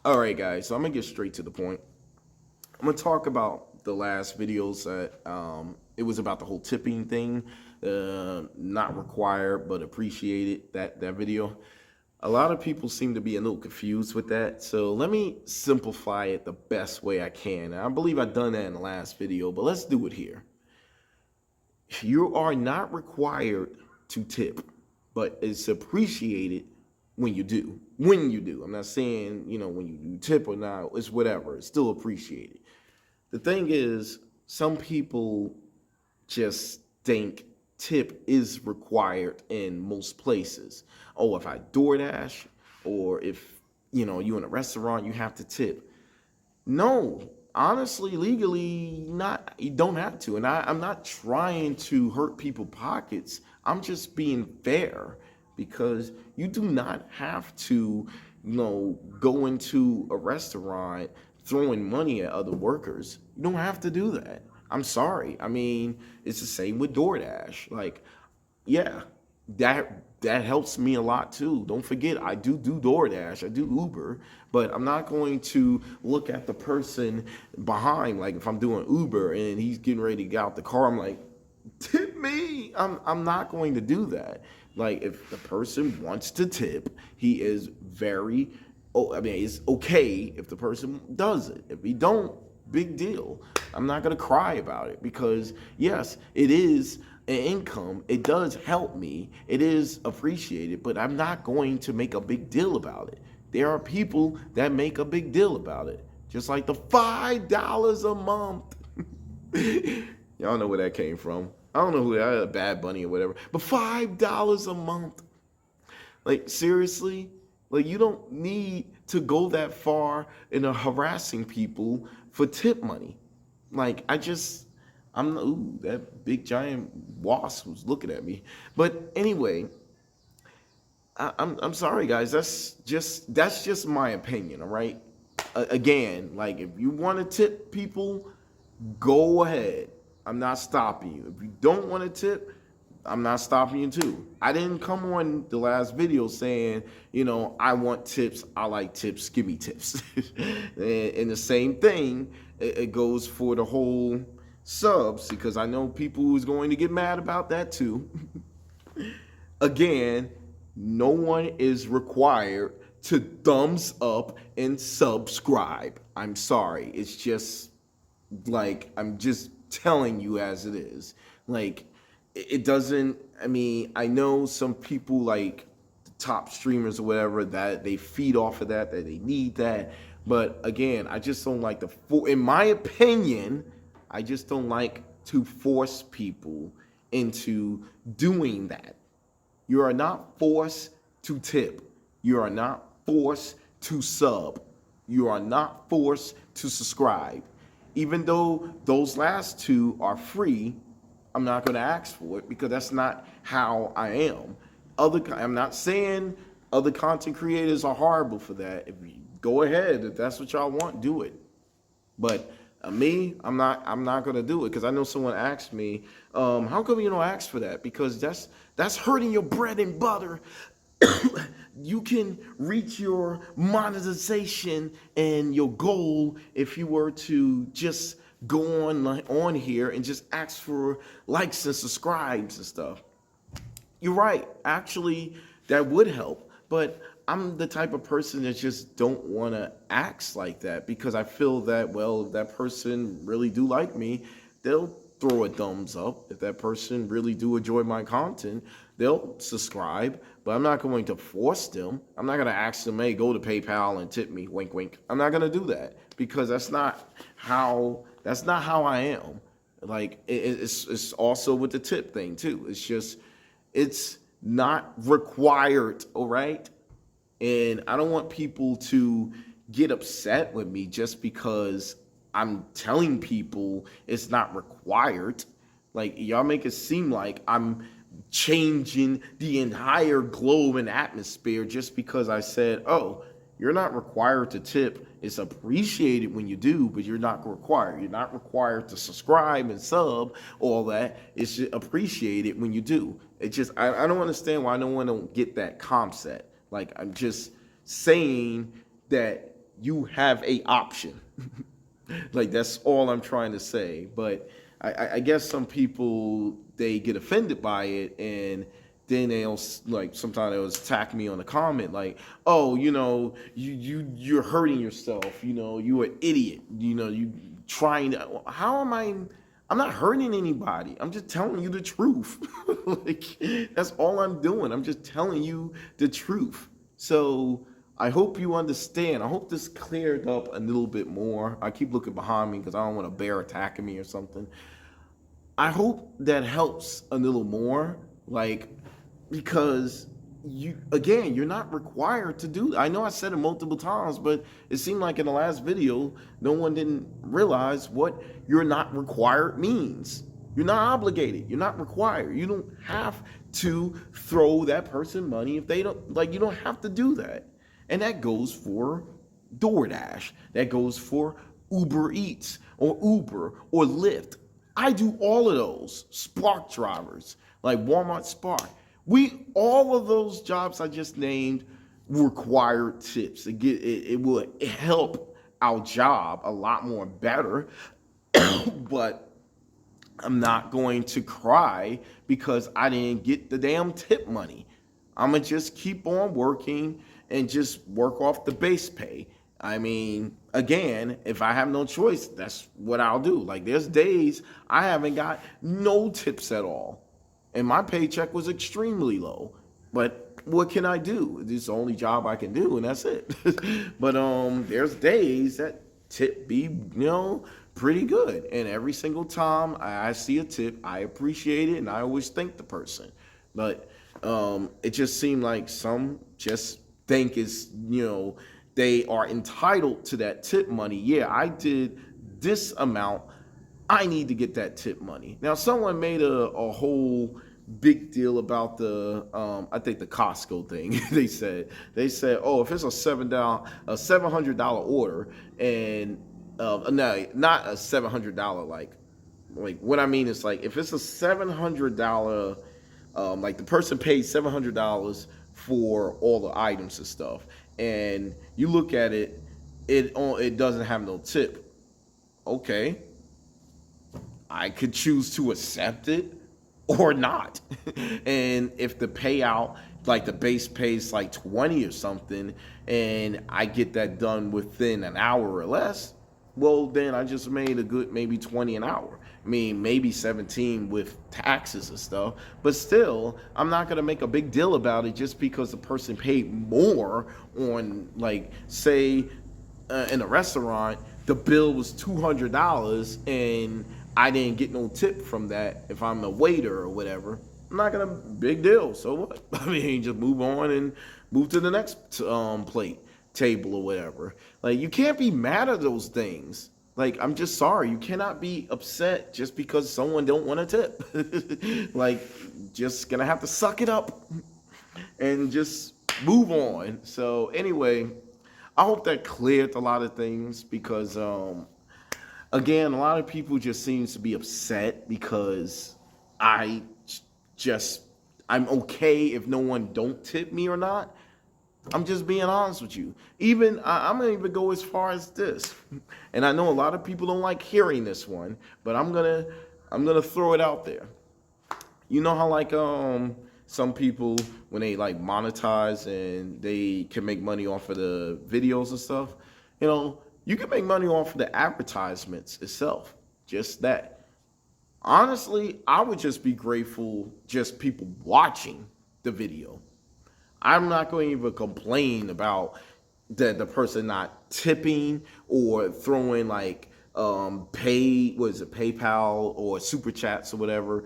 All right, guys. So I'm gonna get straight to the point. I'm gonna talk about the last videos that it was about the whole tipping thing, not required but appreciated. That video. A lot of people seem to be a little confused with that. So let me simplify it the best way I can. And I believe I've done that in the last video, but let's do it here. You are not required to tip, but it's appreciated when you do. When you do. I'm not saying, when you do tip or not, it's whatever. It's still appreciated. The thing is, some people just think tip is required in most places. Oh, if I DoorDash or if, you in a restaurant, you have to tip. No, honestly, legally, not. You don't have to. And I'm not trying to hurt people's pockets. I'm just being fair because you do not have to, go into a restaurant throwing money at other workers. You don't have to do that. I'm sorry. I mean, it's the same with DoorDash. Like, yeah, that helps me a lot too. Don't forget, I do DoorDash, I do Uber, but I'm not going to look at the person behind. Like if I'm doing Uber and he's getting ready to get out the car, I'm like, tip me. I'm not going to do that. Like if the person wants to tip, he is very. Oh, I mean, it's okay if the person does it. If he don't, big deal. I'm not gonna cry about it because yes, it is an income. It does help me. It is appreciated, but I'm not going to make a big deal about it. There are people that make a big deal about it, just like the $5 a month. Y'all know where that came from. I don't know who that, Bad Bunny or whatever, but $5 a month. Like seriously, like you don't need to go that far in harassing people for tip money. Like ooh, that big giant wasp was looking at me. But anyway, I'm sorry guys. That's just my opinion. All right. Again, like if you want to tip people, go ahead. I'm not stopping you. If you don't want to tip, I'm not stopping you too. I didn't come on the last video saying, I want tips. I like tips. Give me tips. And the same thing, it goes for the whole subs because I know people who's going to get mad about that too. Again, no one is required to thumbs up and subscribe. I'm sorry. It's just like, I'm just telling you as it is. Like, it doesn't, I mean, I know some people like the top streamers or whatever that they feed off of that they need that. But again, I just don't like in my opinion, I just don't like to force people into doing that. You are not forced to tip. You are not forced to sub. You are not forced to subscribe. Even though those last two are free, I'm not going to ask for it because that's not how I am. I'm not saying other content creators are horrible for that. If you go ahead, if that's what y'all want, do it. But me, I'm not going to do it because I know someone asked me, how come you don't ask for that? Because that's hurting your bread and butter. You can reach your monetization and your goal if you were to just go on here and just ask for likes and subscribes and stuff. You're right. Actually, that would help. But I'm the type of person that just don't want to act like that because I feel that, well, if that person really do like me, they'll throw a thumbs up. If that person really do enjoy my content, they'll subscribe. But I'm not going to force them. I'm not going to ask them, hey, go to PayPal and tip me, wink, wink. I'm not going to do that because that's not how I am. Like it's also with the tip thing too. It's not required, all right? And I don't want people to get upset with me just because I'm telling people it's not required. Like y'all make it seem like I'm changing the entire globe and atmosphere just because I said, oh, you're not required to tip. It's appreciated when you do, but you're not required. You're not required to subscribe and sub, all that. It's just appreciated when you do. It just, I don't understand why no one don't get that concept. Like, I'm just saying that you have a option. Like that's all I'm trying to say. But I guess some people they get offended by it, and then they'll like sometimes they'll attack me on the comment like, oh, you're hurting yourself. You're an idiot. You trying to. How am I? I'm not hurting anybody. I'm just telling you the truth. Like that's all I'm doing. I'm just telling you the truth. So I hope you understand. I hope this cleared up a little bit more. I keep looking behind me because I don't want a bear attacking me or something. I hope that helps a little more, like, because you're not required to do that. I know I said it multiple times, but it seemed like in the last video, no one didn't realize what you're not required means. You're not obligated. You're not required. You don't have to throw that person money if they don't, like, you don't have to do that. And that goes for DoorDash. That goes for Uber Eats or Uber or Lyft. I do all of those. Spark drivers, like Walmart Spark. All of those jobs I just named require tips. It will help our job a lot more better. But I'm not going to cry because I didn't get the damn tip money. I'm going to just keep on working and just work off the base pay. I mean, again, if I have no choice, that's what I'll do. Like, there's days I haven't got no tips at all, and my paycheck was extremely low. But what can I do? This is the only job I can do, and that's it. But there's days that tip be, pretty good. And every single time I see a tip, I appreciate it, and I always thank the person. But it just seemed like some just think they are entitled to that tip money. Yeah, I did this amount. I need to get that tip money. Now, someone made a whole big deal about I think the Costco thing. they said, oh, if it's a $700 order, and no, not a $700 like what I mean is, like, if it's a $700, like the person paid $700 for all the items and stuff, and you look at it, it doesn't have no tip. Okay, I could choose to accept it or not. And if the payout, like the base pays like 20 or something, and I get that done within an hour or less, well, then I just made a good maybe 20 an hour. I mean, maybe 17 with taxes and stuff, but still, I'm not gonna make a big deal about it just because the person paid more on, like, say, in a restaurant, the bill was $200 and I didn't get no tip from that. If I'm a waiter or whatever, I'm not gonna big deal. So what? I mean, just move on and move to the next table or whatever. Like, you can't be mad at those things. Like, I'm just sorry. You cannot be upset just because someone don't want a tip. Like, just gonna have to suck it up and just move on. So anyway, I hope that cleared a lot of things, because again, a lot of people just seems to be upset because I'm okay if no one don't tip me or not. I'm just being honest with you. I'm gonna even go as far as this, and I know a lot of people don't like hearing this one, but I'm gonna throw it out there. You know how, like, some people, when they like monetize and they can make money off of the videos and stuff, you can make money off of the advertisements itself. Just that. Honestly, I would just be grateful just people watching the video. I'm not going to even complain about the person not tipping or throwing like PayPal or super chats or whatever.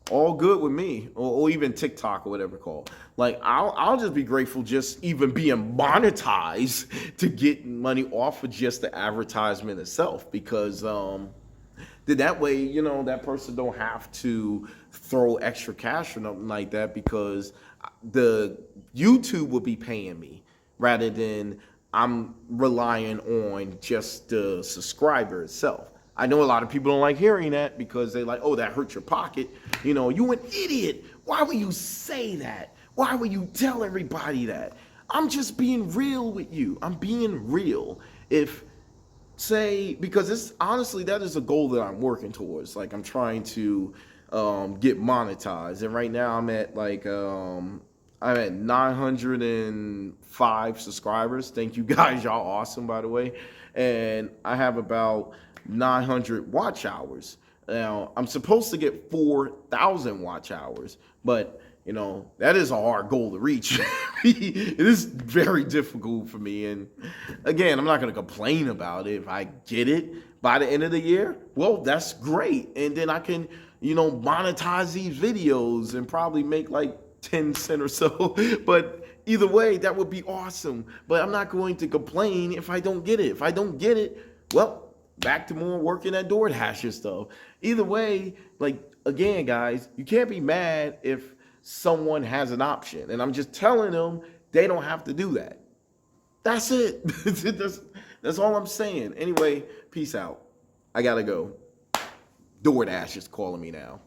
All good with me, or even TikTok or whatever it's called. Like, I'll just be grateful just even being monetized to get money off of just the advertisement itself, because that way, that person don't have to throw extra cash or nothing like that, because the YouTube will be paying me rather than I'm relying on just the subscriber itself. I know a lot of people don't like hearing that because they like, oh, that hurts your pocket. You an idiot. Why would you say that? Why would you tell everybody that? I'm just being real with you. I'm being real. If say, because it's honestly, that is a goal that I'm working towards. Like, I'm trying to get monetized, and right now I'm at 905 subscribers. Thank you guys, y'all awesome, by the way. And I have about 900 watch hours. Now I'm supposed to get 4,000 watch hours, but that is a hard goal to reach. It is very difficult for me. And again, I'm not going to complain about it. If I get it by the end of the year, well, that's great. And then I can, monetize these videos and probably make like 10 cents or so. But either way, that would be awesome. But I'm not going to complain if I don't get it. If I don't get it, well, back to more working at DoorDash and stuff. Either way, like, again, guys, you can't be mad if someone has an option. And I'm just telling them they don't have to do that. That's it. That's all I'm saying. Anyway, peace out. I gotta go. DoorDash is calling me now.